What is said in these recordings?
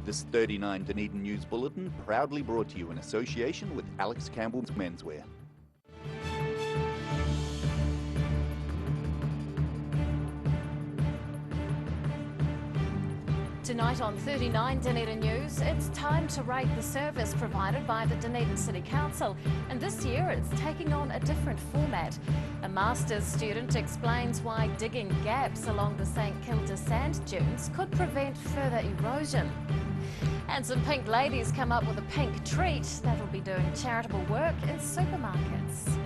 This 39 Dunedin News Bulletin proudly brought to you in association with Alex Campbell's Menswear. Tonight on 39 Dunedin News, it's time to rate the service provided by the Dunedin City Council, and this year it's taking on a different format. A master's student explains why digging gaps along the St Kilda sand dunes could prevent further erosion. And some pink ladies come up with a pink treat that'll be doing charitable work in supermarkets.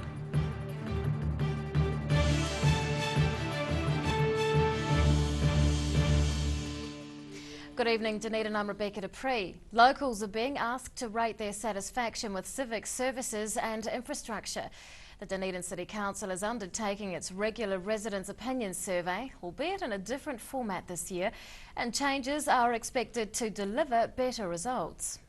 Good evening, Dunedin. I'm Rebecca Dupree. Locals are being asked to rate their satisfaction with civic services and infrastructure. The Dunedin City Council is undertaking its regular residents' opinion survey, albeit in a different format this year, and changes are expected to deliver better results.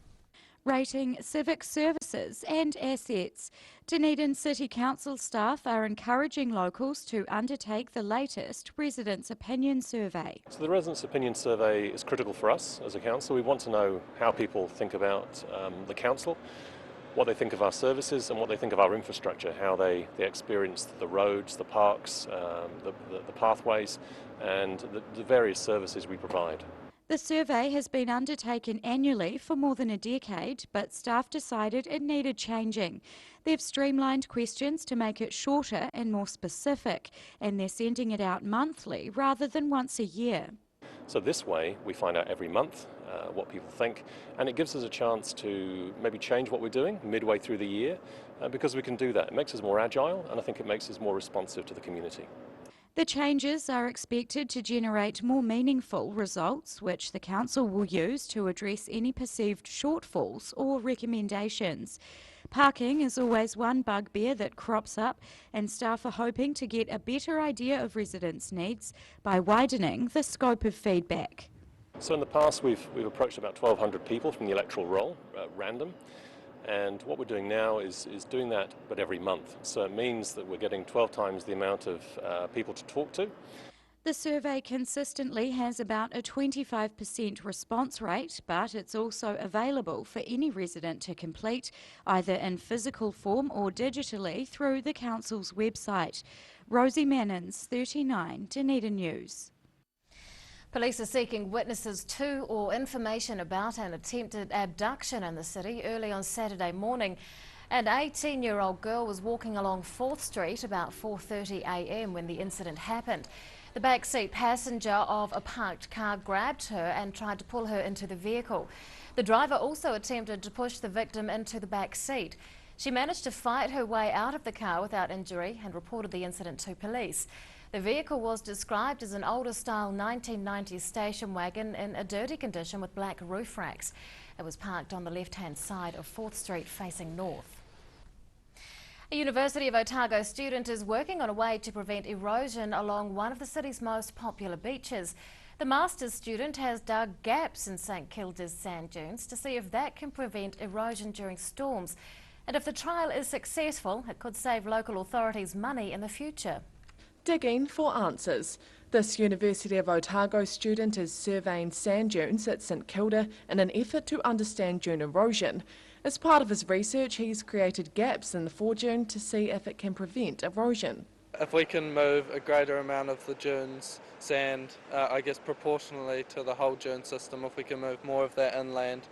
Rating civic services and assets. Dunedin City Council staff are encouraging locals to undertake the latest Residents' Opinion Survey. So the Residents' Opinion Survey is critical for us as a council. We want to know how people think about the council, what they think of our services and what they think of our infrastructure, how they experience the roads, the parks, the pathways and the various services we provide. The survey has been undertaken annually for more than a decade, but staff decided it needed changing. They've streamlined questions to make it shorter and more specific, and they're sending it out monthly rather than once a year. So this way we find out every month what people think, and it gives us a chance to maybe change what we're doing midway through the year, because we can do that. It makes us more agile, and I think it makes us more responsive to the community. The changes are expected to generate more meaningful results, which the Council will use to address any perceived shortfalls or recommendations. Parking is always one bugbear that crops up, and staff are hoping to get a better idea of residents' needs by widening the scope of feedback. So in the past we've approached about 1,200 people from the electoral roll, random. And what we're doing now is doing that, but every month. So it means that we're getting 12 times the amount of people to talk to. The survey consistently has about a 25% response rate, but it's also available for any resident to complete, either in physical form or digitally through the Council's website. Rosie Mannins, 39 Dunedin News. Police are seeking witnesses to or information about an attempted abduction in the city early on Saturday morning. An 18-year-old girl was walking along 4th Street about 4:30 a.m. when the incident happened. The backseat passenger of a parked car grabbed her and tried to pull her into the vehicle. The driver also attempted to push the victim into the back seat. She managed to fight her way out of the car without injury and reported the incident to police. The vehicle was described as an older-style 1990s station wagon in a dirty condition with black roof racks. It was parked on the left-hand side of 4th Street facing north. A University of Otago student is working on a way to prevent erosion along one of the city's most popular beaches. The master's student has dug gaps in St Kilda's sand dunes to see if that can prevent erosion during storms. And if the trial is successful, it could save local authorities money in the future. Digging for answers. This University of Otago student is surveying sand dunes at St Kilda in an effort to understand dune erosion. As part of his research, he's created gaps in the foredune to see if it can prevent erosion. If we can move a greater amount of the dunes sand, I guess proportionally to the whole dune system, if we can move more of that inland,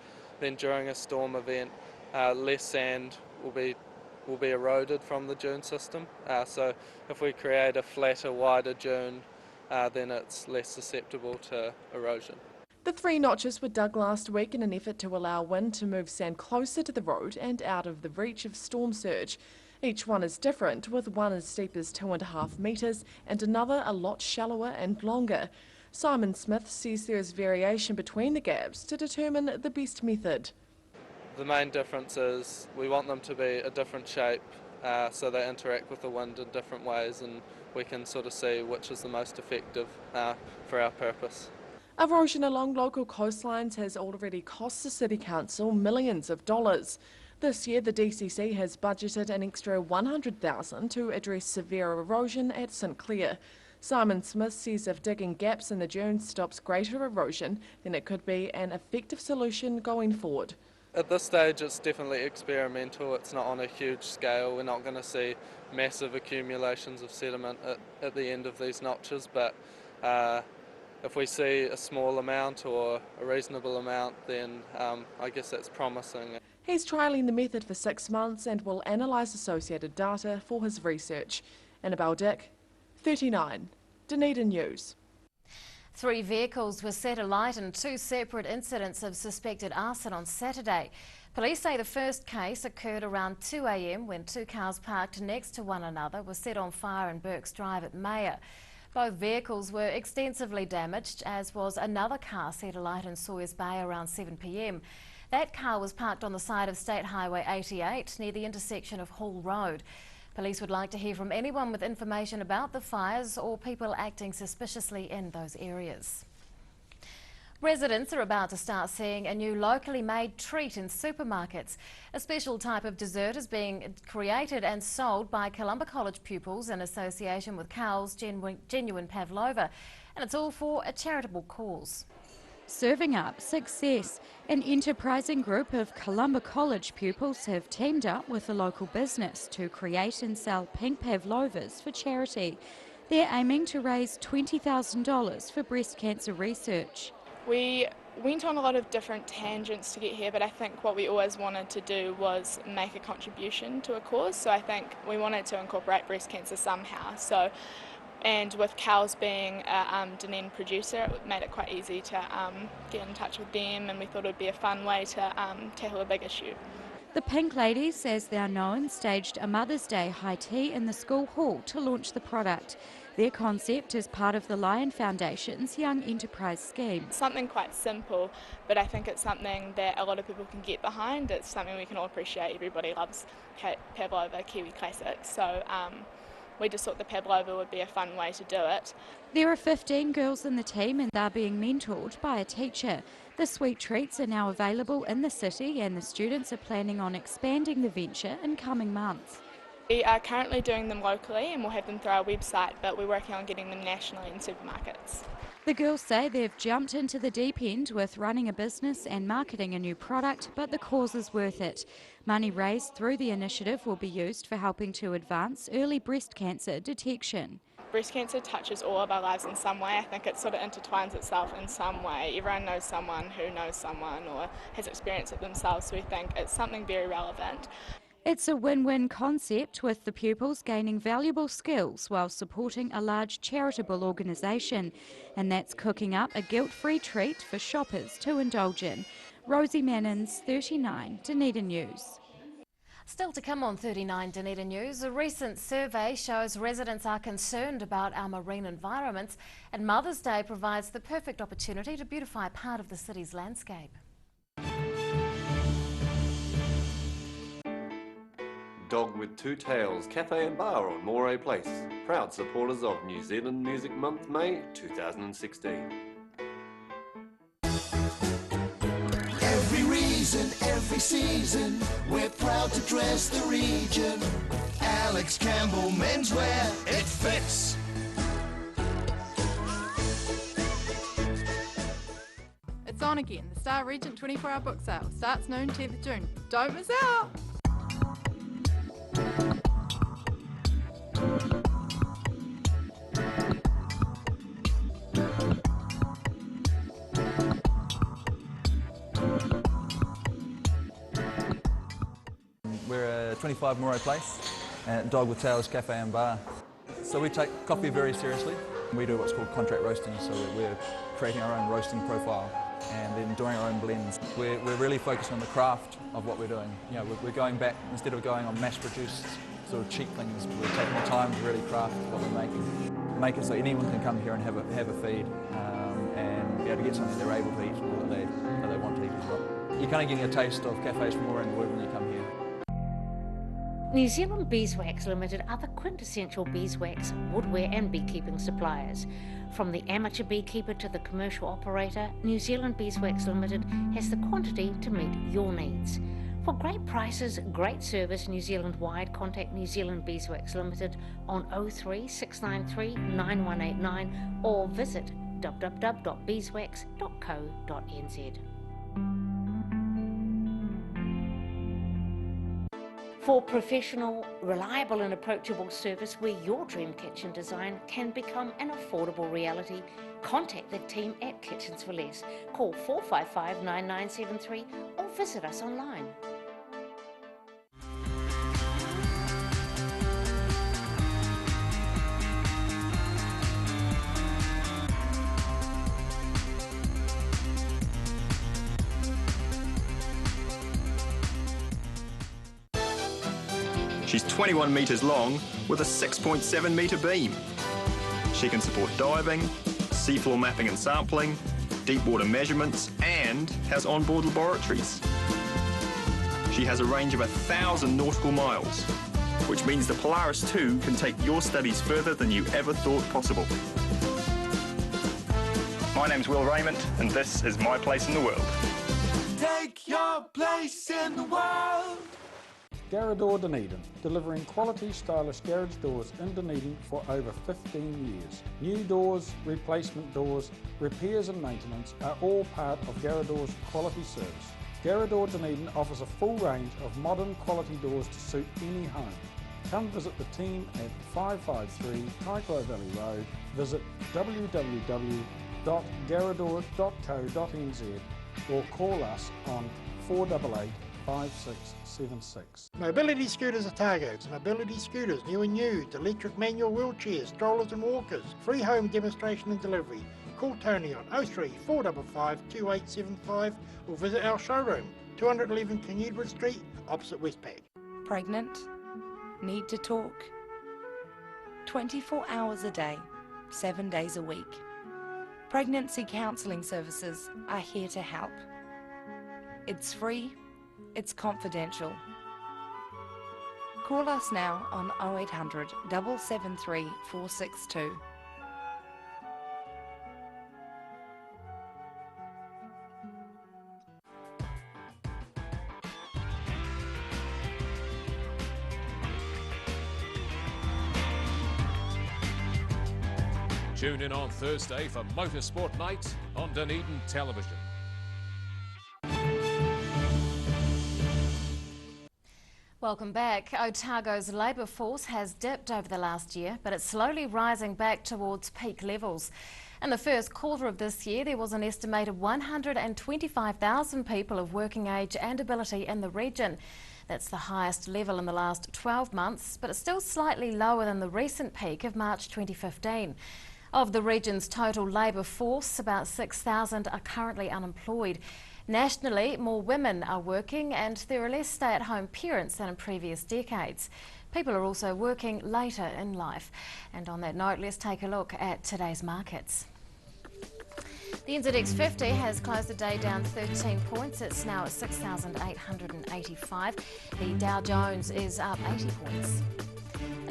then during a storm event, less sand will be eroded from the dune system. So if we create a flatter, wider dune, then it's less susceptible to erosion. The 3 notches were dug last week in an effort to allow wind to move sand closer to the road and out of the reach of storm surge. Each one is different, with one as steep as 2.5 metres and another a lot shallower and longer. Simon Smith says there is variation between the gaps to determine the best method. The main difference is we want them to be a different shape, so they interact with the wind in different ways, and we can sort of see which is the most effective for our purpose. Erosion along local coastlines has already cost the City Council millions of dollars. This year the DCC has budgeted an extra $100,000 to address severe erosion at St Clair. Simon Smith says if digging gaps in the dunes stops greater erosion, then it could be an effective solution going forward. At this stage it's definitely experimental, it's not on a huge scale, we're not going to see massive accumulations of sediment at the end of these notches, but if we see a small amount or a reasonable amount, then I guess that's promising. He's trialling the method for 6 months and will analyse associated data for his research. Annabelle Dick, 39, Dunedin News. 3 vehicles were set alight in 2 separate incidents of suspected arson on Saturday. Police say the first case occurred around 2 a.m. when 2 cars parked next to one another were set on fire in Burke's Drive at Mayor. Both vehicles were extensively damaged, as was another car set alight in Sawyers Bay around 7 p.m. That car was parked on the side of State Highway 88 near the intersection of Hall Road. Police would like to hear from anyone with information about the fires or people acting suspiciously in those areas. Residents are about to start seeing a new locally made treat in supermarkets. A special type of dessert is being created and sold by Columba College pupils in association with Cowell's Genuine Pavlova, and it's all for a charitable cause. Serving up success. An enterprising group of Columba College pupils have teamed up with a local business to create and sell pink pavlovas for charity. They're aiming to raise $20,000 for breast cancer research. We went on a lot of different tangents to get here, but I think what we always wanted to do was make a contribution to a cause. So I think we wanted to incorporate breast cancer somehow. And with Cowell's being a Dunedin producer, it made it quite easy to get in touch with them, and we thought it would be a fun way to tackle a big issue. The Pink Ladies, as they are known, staged a Mother's Day high tea in the school hall to launch the product. Their concept is part of the Lion Foundation's Young Enterprise scheme. Something quite simple, but I think it's something that a lot of people can get behind. It's something we can all appreciate. Everybody loves Pavlova, Kiwi classic, so we just thought the Pavlova would be a fun way to do it. There are 15 girls in the team and they're being mentored by a teacher. The sweet treats are now available in the city and the students are planning on expanding the venture in coming months. We are currently doing them locally and we'll have them through our website, but we're working on getting them nationally in supermarkets. The girls say they've jumped into the deep end with running a business and marketing a new product, but the cause is worth it. Money raised through the initiative will be used for helping to advance early breast cancer detection. Breast cancer touches all of our lives in some way. I think it sort of intertwines itself in some way. Everyone knows someone who knows someone or has experienced it themselves, so we think it's something very relevant. It's a win-win concept, with the pupils gaining valuable skills while supporting a large charitable organisation, and that's cooking up a guilt-free treat for shoppers to indulge in. Rosie Mannins, 39, Dunedin News. Still to come on 39 Dunedin News, a recent survey shows residents are concerned about our marine environments, and Mother's Day provides the perfect opportunity to beautify part of the city's landscape. Dog with Two Tails Cafe and Bar on Moray Place. Proud supporters of New Zealand Music Month, May 2016. Every reason, every season, we're proud to dress the region. Alex Campbell Menswear, it fits. It's on again. The Star Regent 24-hour book sale starts noon 10th June. Don't miss out! We're at 25 Moray Place at Dog with Tails Cafe and Bar. So we take coffee very seriously. We do what's called contract roasting, so we're creating our own roasting profile and then doing our own blends. We're really focused on the craft of what we're doing. You know, we're going back, instead of going on mass-produced sort of cheap things, we're taking the time to really craft what we're making. Make it so anyone can come here and have a feed and be able to get something they're able to eat or that they want to eat as well. You're kind of getting a taste of cafes from all around the world when you come here. New Zealand Beeswax Limited are the quintessential beeswax, woodware and beekeeping suppliers. From the amateur beekeeper to the commercial operator, New Zealand Beeswax Limited has the quantity to meet your needs. For great prices, great service New Zealand wide, contact New Zealand Beeswax Limited on 03 693 9189 or visit www.beeswax.co.nz. For professional, reliable and approachable service where your dream kitchen design can become an affordable reality, contact the team at Kitchens for Less. Call 455 9973 or visit us online. She's 21 metres long with a 6.7 metre beam. She can support diving, seafloor mapping and sampling, deep water measurements, and has onboard laboratories. She has a range of 1,000 nautical miles, which means the Polaris 2 can take your studies further than you ever thought possible. My name's Will Raymond, and this is My Place in the World. Take your place in the world. Garrador Dunedin, delivering quality stylish garage doors in Dunedin for over 15 years. New doors, replacement doors, repairs and maintenance are all part of Garrador's quality service. Garrador Dunedin offers a full range of modern quality doors to suit any home. Come visit the team at 553 Taiko Valley Road. Visit www.garrador.co.nz or call us on 488 5676. Mobility Scooters Otago. Mobility Scooters, new and used, electric manual wheelchairs, strollers and walkers. Free home demonstration and delivery. Call Tony on 03 455 2875 or visit our showroom, 211 King Edward Street, opposite Westpac. Pregnant? Need to talk? 24 hours a day, 7 days a week. Pregnancy counselling services are here to help. It's free. It's confidential. Call us now on 0800 773 462. Tune in on Thursday for Motorsport Night on Dunedin Television. Welcome back. Otago's labour force has dipped over the last year, but it's slowly rising back towards peak levels. In the first quarter of this year, there was an estimated 125,000 people of working age and ability in the region. That's the highest level in the last 12 months, but it's still slightly lower than the recent peak of March 2015. Of the region's total labour force, about 6,000 are currently unemployed. Nationally, more women are working and there are less stay-at-home parents than in previous decades. People are also working later in life. And on that note, let's take a look at today's markets. The NZX 50 has closed the day down 13 points. It's now at 6,885. The Dow Jones is up 80 points.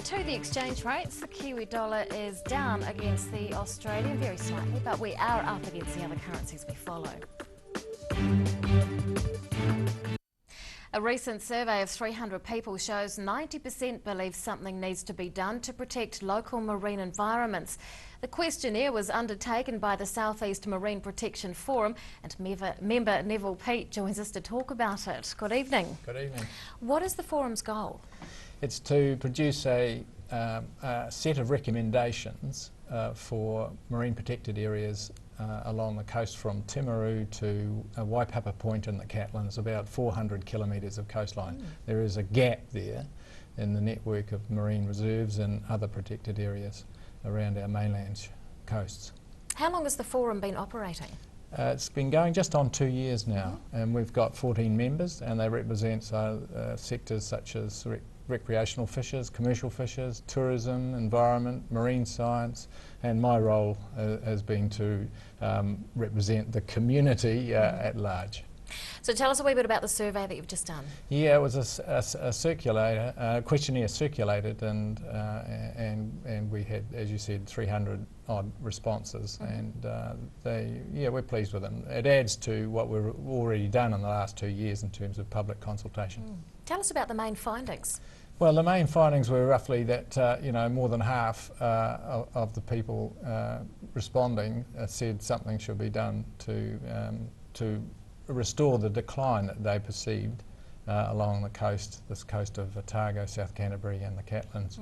To the exchange rates, the Kiwi dollar is down against the Australian very slightly, but we are up against the other currencies we follow. A recent survey of 300 people shows 90% believe something needs to be done to protect local marine environments. The questionnaire was undertaken by the South East Marine Protection Forum, and member Neville Peat joins us to talk about it. Good evening. Good evening. What is the forum's goal? It's to produce a set of recommendations for marine protected areas along the coast from Timaru to Waipapa Point in the Catlins, about 400 kilometres of coastline. There is a gap there in the network of marine reserves and other protected areas around our mainland coasts. How long has the forum been operating? It's been going just on 2 years now, and we've got 14 members, and they represent sectors such as recreational fishers, commercial fishers, tourism, environment, marine science, and my role has been to represent the community at large. So tell us a wee bit about the survey that you've just done. Yeah, it was a questionnaire circulated, and we had, as you said, 300 odd responses, and we're pleased with them. It adds to what we've already done in the last 2 years in terms of public consultation. Tell us about the main findings. Well, the main findings were roughly that more than half of the people responding said something should be done to restore the decline that they perceived along the coast, this coast of Otago, South Canterbury and the Catlins.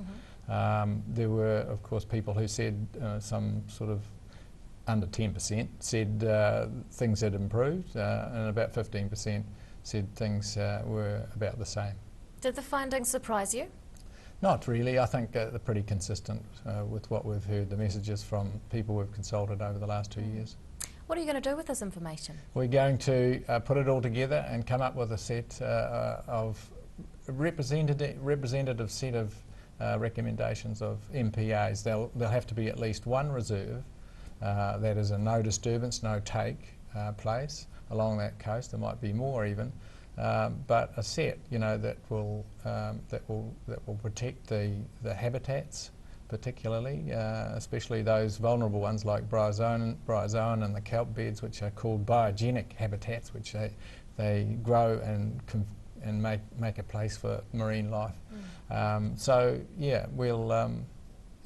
There were, of course, people who said some sort of under 10% said things had improved, and about 15% said things were about the same. Did the findings surprise you? Not really. I think they're pretty consistent with what we've heard, the messages from people we've consulted over the last 2 years. What are you going to do with this information? We're going to put it all together and come up with a set of representative set of recommendations of MPAs. There'll have to be at least one reserve that is a no disturbance, no take place along that coast. There might be more even, but a set, that will protect the habitats, particularly, especially those vulnerable ones like bryozoan and the kelp beds, which are called biogenic habitats, which they grow and make a place for marine life. We'll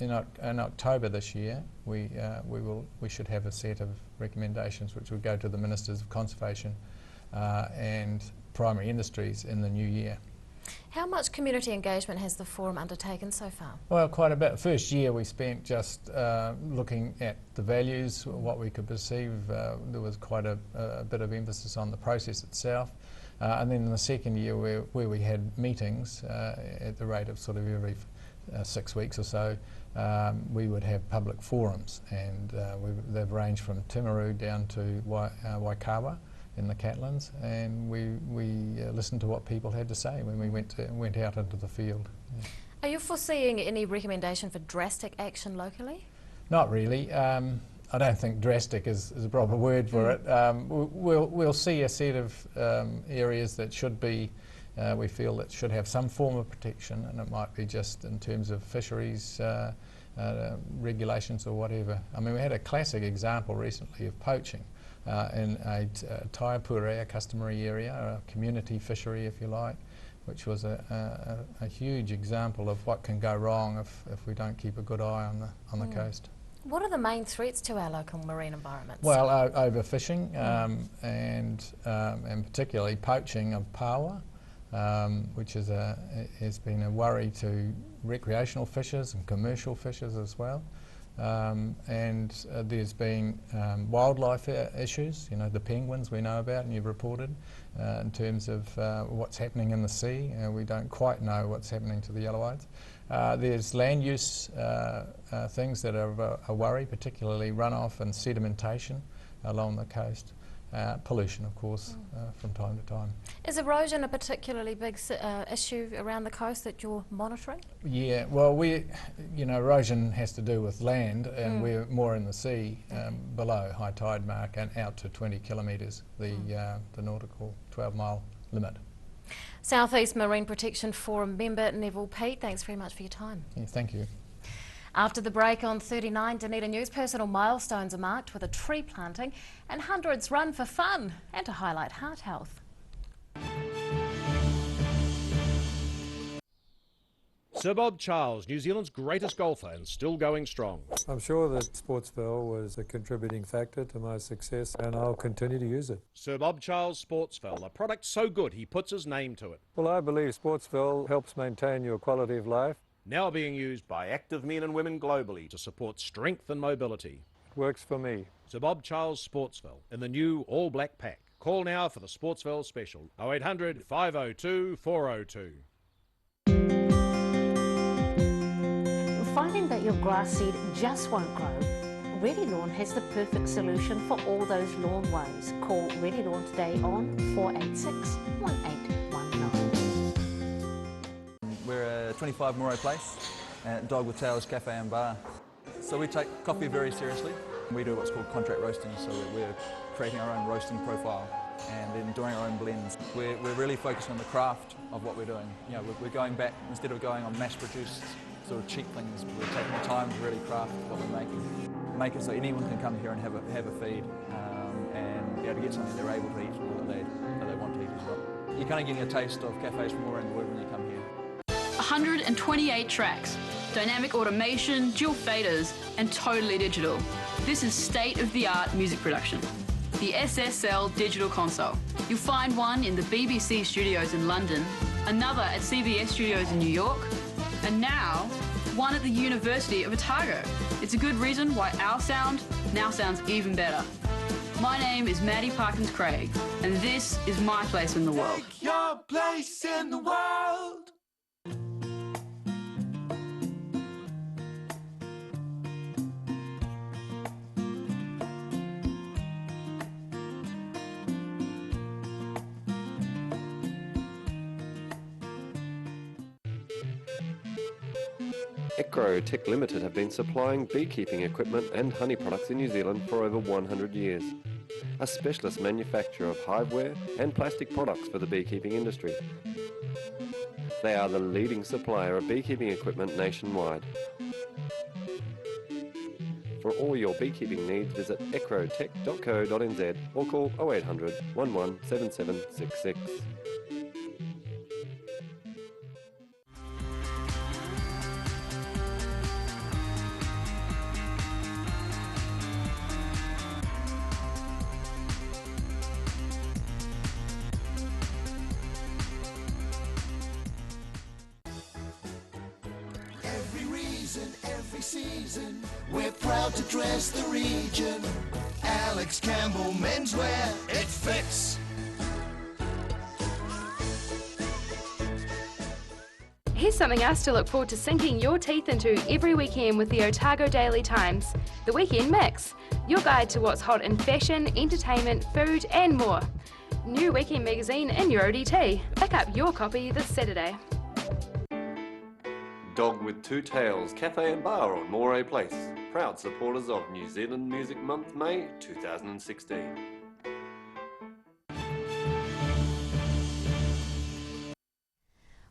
in October this year we should have a set of recommendations which will go to the Ministers of Conservation and Primary Industries in the new year. How much community engagement has the forum undertaken so far? Well, quite a bit. First year we spent just looking at the values, what we could perceive. There was quite a bit of emphasis on the process itself. And then in the second year where we had meetings at the rate of sort of every 6 weeks or so, we would have public forums, and they've ranged from Timaru down to Waikawa in the Catlins, and we listened to what people had to say when we went out into the field. Yeah. Are you foreseeing any recommendation for drastic action locally? Not really. I don't think drastic is a proper word for it. We'll see a set of areas that should be, we feel that should have some form of protection, and it might be just in terms of fisheries regulations or whatever. I mean, we had a classic example recently of poaching in a Taipure, a customary area, a community fishery if you like, which was a huge example of what can go wrong if we don't keep a good eye on the coast. What are the main threats to our local marine environments? Well, overfishing and particularly poaching of paua, which has been a worry to recreational fishers and commercial fishers as well. There's been wildlife issues, the penguins we know about and you've reported, in terms of what's happening in the sea. We don't quite know what's happening to the yellow-eyes. There's land use things that are a worry, particularly runoff and sedimentation along the coast. Pollution, of course, from time to time. Is erosion a particularly big issue around the coast that you're monitoring? Yeah, well, erosion has to do with land, and we're more in the sea, below high tide mark and out to 20 kilometres, the nautical 12-mile limit. South East Marine Protection Forum member Neville Pete, thanks very much for your time. Yeah, thank you. After the break on 39 Dunedin News, personal milestones are marked with a tree planting and hundreds run for fun and to highlight heart health. Sir Bob Charles, New Zealand's greatest golfer and still going strong. I'm sure that Sportsville was a contributing factor to my success, and I'll continue to use it. Sir Bob Charles Sportsville, a product so good he puts his name to it. Well, I believe Sportsville helps maintain your quality of life. Now being used by active men and women globally to support strength and mobility. It works for me. Sir Bob Charles Sportsville in the new all-black pack. Call now for the Sportsville special, 0800 502 402. Finding that your grass seed just won't grow? Ready Lawn has the perfect solution for all those lawn woes. Call Ready Lawn today on 486 1819. We're 25 Moray Place at Dog with Tails Cafe and Bar. So we take coffee very seriously. We do what's called contract roasting, so we're creating our own roasting profile and then doing our own blends. We're really focused on the craft of what we're doing. We're going back, instead of going on mass-produced sort of cheap things, we're taking the time to really craft what we're making. make it so anyone can come here and have a feed and be able to get something they're able to eat or that they want to eat as well. You're kind of getting a taste of cafes from all around the world when you come here. 128 tracks, dynamic automation, dual faders, and totally digital. This is state-of-the-art music production. The SSL Digital Console. You'll find one in the BBC studios in London, another at CBS studios in New York, and now one at the University of Otago. It's a good reason why our sound now sounds even better. My name is Maddie Parkins Craig, and this is my place in the world. Take your place in the world. Ecro Tech Limited have been supplying beekeeping equipment and honey products in New Zealand for over 100 years. A specialist manufacturer of hiveware and plastic products for the beekeeping industry. They are the leading supplier of beekeeping equipment nationwide. For all your beekeeping needs, visit ecrotech.co.nz or call 0800 11 7766. Every season, we're proud to dress the region. Alex Campbell Menswear, it fits. Here's something else to look forward to sinking your teeth into every weekend with the Otago Daily Times, the Weekend Mix, your guide to what's hot in fashion, entertainment, food and more. New weekend magazine in your ODT. Pick up your copy this Saturday. Dog with Two Tails Cafe and Bar on Moray Place. Proud supporters of New Zealand Music Month, May 2016.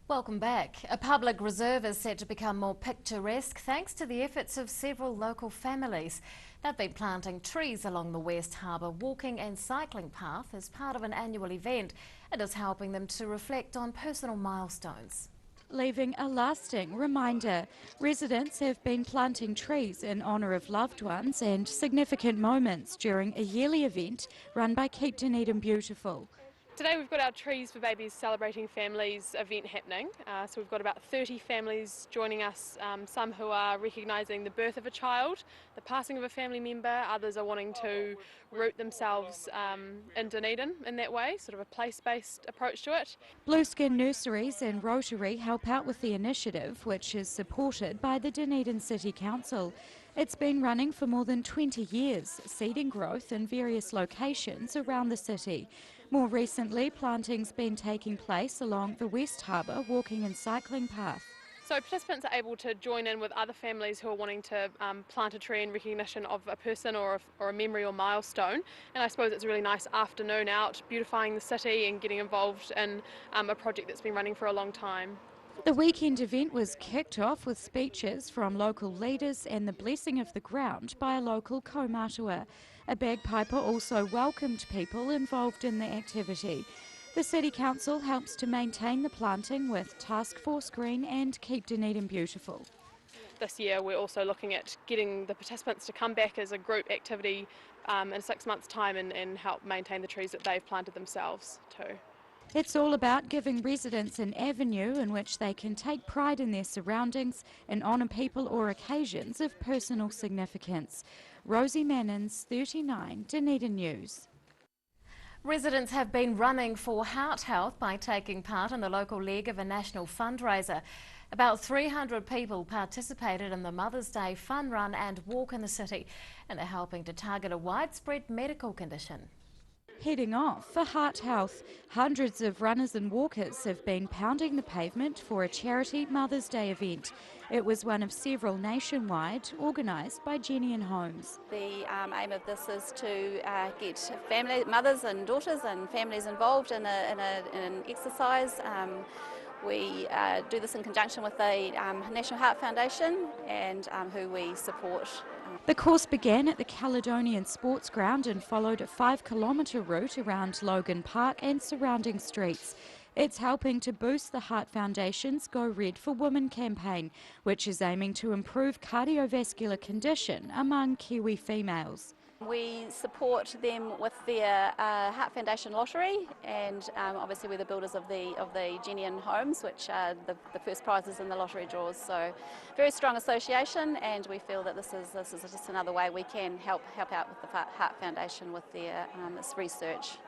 Welcome back. A public reserve is set to become more picturesque thanks to the efforts of several local families. They've been planting trees along the West Harbour walking and cycling path as part of an annual event. It is helping them to reflect on personal milestones. Leaving a lasting reminder. Residents have been planting trees in honour of loved ones and significant moments during a yearly event run by Keep Dunedin Beautiful. Today we've got our Trees for Babies Celebrating Families event happening. So we've got about 30 families joining us, some who are recognising the birth of a child, the passing of a family member, others are wanting to root themselves in Dunedin in that way, sort of a place-based approach to it. Blueskin Nurseries and Rotary help out with the initiative, which is supported by the Dunedin City Council. It's been running for more than 20 years, seeding growth in various locations around the city. More recently, planting's been taking place along the West Harbour walking and cycling path. So participants are able to join in with other families who are wanting to plant a tree in recognition of a person or a memory or milestone. And I suppose it's a really nice afternoon out, beautifying the city and getting involved in a project that's been running for a long time. The weekend event was kicked off with speeches from local leaders and the blessing of the ground by a local kaumātua. A bagpiper also welcomed people involved in the activity. The City Council helps to maintain the planting with Task Force Green and Keep Dunedin Beautiful. This year we're also looking at getting the participants to come back as a group activity in 6 months' time and help maintain the trees that they've planted themselves too. It's all about giving residents an avenue in which they can take pride in their surroundings and honour people or occasions of personal significance. Rosie Mannins, 39, Dunedin News. Residents have been running for heart health by taking part in the local leg of a national fundraiser. About 300 people participated in the Mother's Day fun run and walk in the city, and they're helping to target a widespread medical condition. Heading off for heart health, hundreds of runners and walkers have been pounding the pavement for a charity Mother's Day event. It was one of several nationwide, organised by Jenny and Holmes. The aim of this is to get mothers and daughters and families involved in an exercise. We do this in conjunction with the National Heart Foundation and who we support The course began at the Caledonian Sports Ground and followed a 5-kilometre route around Logan Park and surrounding streets. It's helping to boost the Heart Foundation's Go Red for Women campaign, which is aiming to improve cardiovascular condition among Kiwi females. We support them with their Heart Foundation lottery, and obviously we're the builders of the Genian homes, which are the first prizes in the lottery draws. So very strong association, and we feel that this is just another way we can help out with the Heart Foundation with their its research.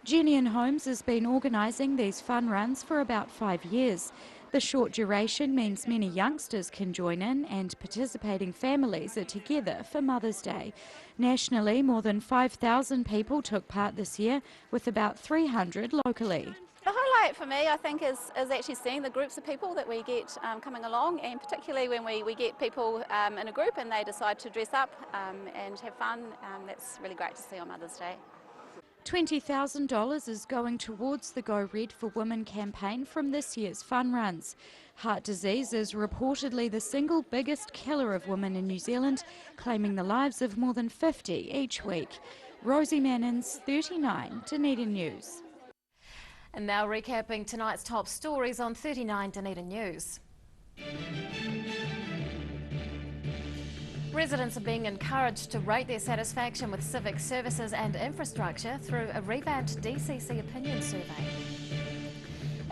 Genian Homes has been organising these fun runs for about 5 years. The short duration means many youngsters can join in, and participating families are together for Mother's Day. Nationally, more than 5,000 people took part this year, with about 300 locally. The highlight for me, I think, is actually seeing the groups of people that we get coming along, and particularly when we get people in a group and they decide to dress up and have fun. That's really great to see on Mother's Day. $20,000 is going towards the Go Red for Women campaign from this year's fun runs. Heart disease is reportedly the single biggest killer of women in New Zealand, claiming the lives of more than 50 each week. Rosie Mannins, 39 Dunedin News. And now recapping tonight's top stories on 39 Dunedin News. Residents are being encouraged to rate their satisfaction with civic services and infrastructure through a revamped DCC opinion survey.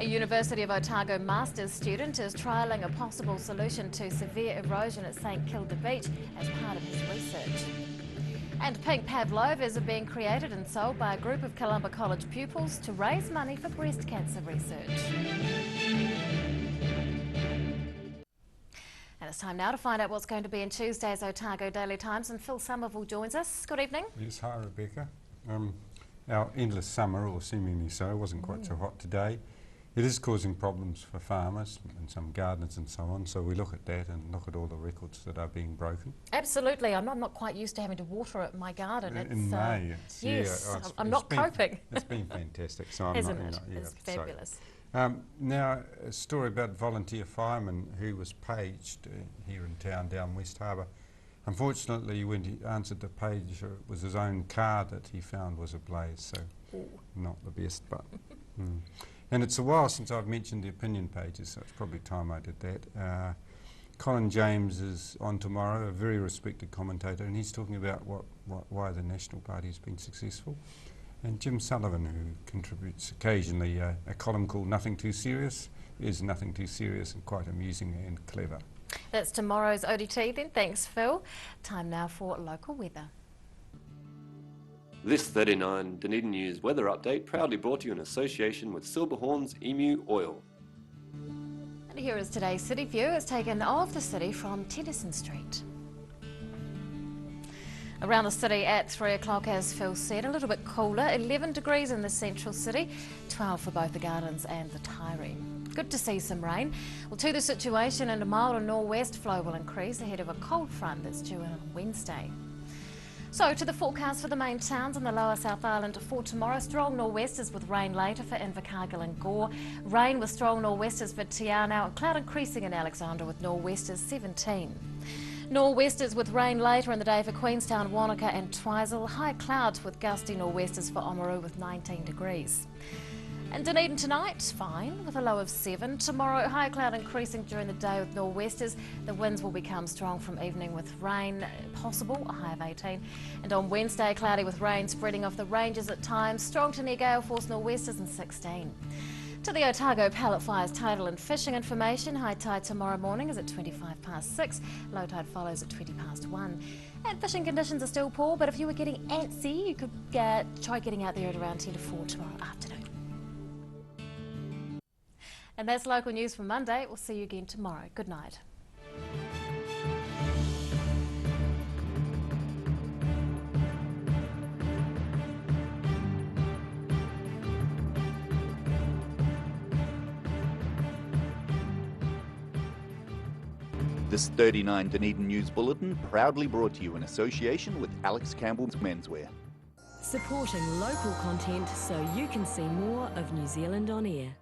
A University of Otago Masters student is trialling a possible solution to severe erosion at St Kilda Beach as part of his research. And pink pavlovas are being created and sold by a group of Columba College pupils to raise money for breast cancer research. And it's time now to find out what's going to be in Tuesday's Otago Daily Times, and Phil Somerville joins us. Good evening. Yes, hi Rebecca. Our endless summer, or seemingly so, wasn't quite so hot today. It is causing problems for farmers and some gardeners and so on, so we look at that and look at all the records that are being broken. Absolutely. I'm not quite used to having to water my garden. In May, I'm not coping. It's been fantastic. So Isn't it? It's fabulous. Now, a story about a volunteer fireman who was paged here in town down West Harbour. Unfortunately, when he answered the page, it was his own car that he found was ablaze, so not the best, but... And it's a while since I've mentioned the opinion pages, so it's probably time I did that. Colin James is on tomorrow, a very respected commentator, and he's talking about why the National Party has been successful. And Jim Sullivan, who contributes occasionally a column called Nothing Too Serious, is nothing too serious and quite amusing and clever. That's tomorrow's ODT then. Thanks, Phil. Time now for local weather. This 39 Dunedin News weather update proudly brought to you in association with Silverhorn's Emu Oil. And here is today's city view. It's taken of the city from Tennyson Street. Around the city at 3 o'clock, as Phil said, a little bit cooler, 11 degrees in the central city, 12 for both the Gardens and the Tyree. Good to see some rain. Well, to the situation, and a milder nor'west flow will increase ahead of a cold front that's due in on Wednesday. So to the forecast for the main towns in the lower South Island for tomorrow. Strong nor'westers with rain later for Invercargill and Gore. Rain with strong nor'westers for Te Anau, and cloud increasing in Alexandra with nor'westers 17. Nor'westers with rain later in the day for Queenstown, Wanaka and Twizel. High clouds with gusty nor'westers for Oamaru with 19 degrees. And Dunedin tonight, fine, with a low of 7. Tomorrow, high cloud increasing during the day with nor'westers. The winds will become strong from evening with rain possible, a high of 18. And on Wednesday, cloudy with rain spreading off the ranges at times. Strong to near gale force nor'westers and 16. To the Otago Pallet Fires tidal and fishing information. High tide tomorrow morning is at 25 past 6. Low tide follows at 20 past 1. And fishing conditions are still poor, but if you were getting antsy, you could try getting out there at around 10 to 4 tomorrow afternoon. And that's local news for Monday. We'll see you again tomorrow. Good night. This 39 Dunedin News Bulletin proudly brought to you in association with Alex Campbell's Menswear. Supporting local content so you can see more of New Zealand on air.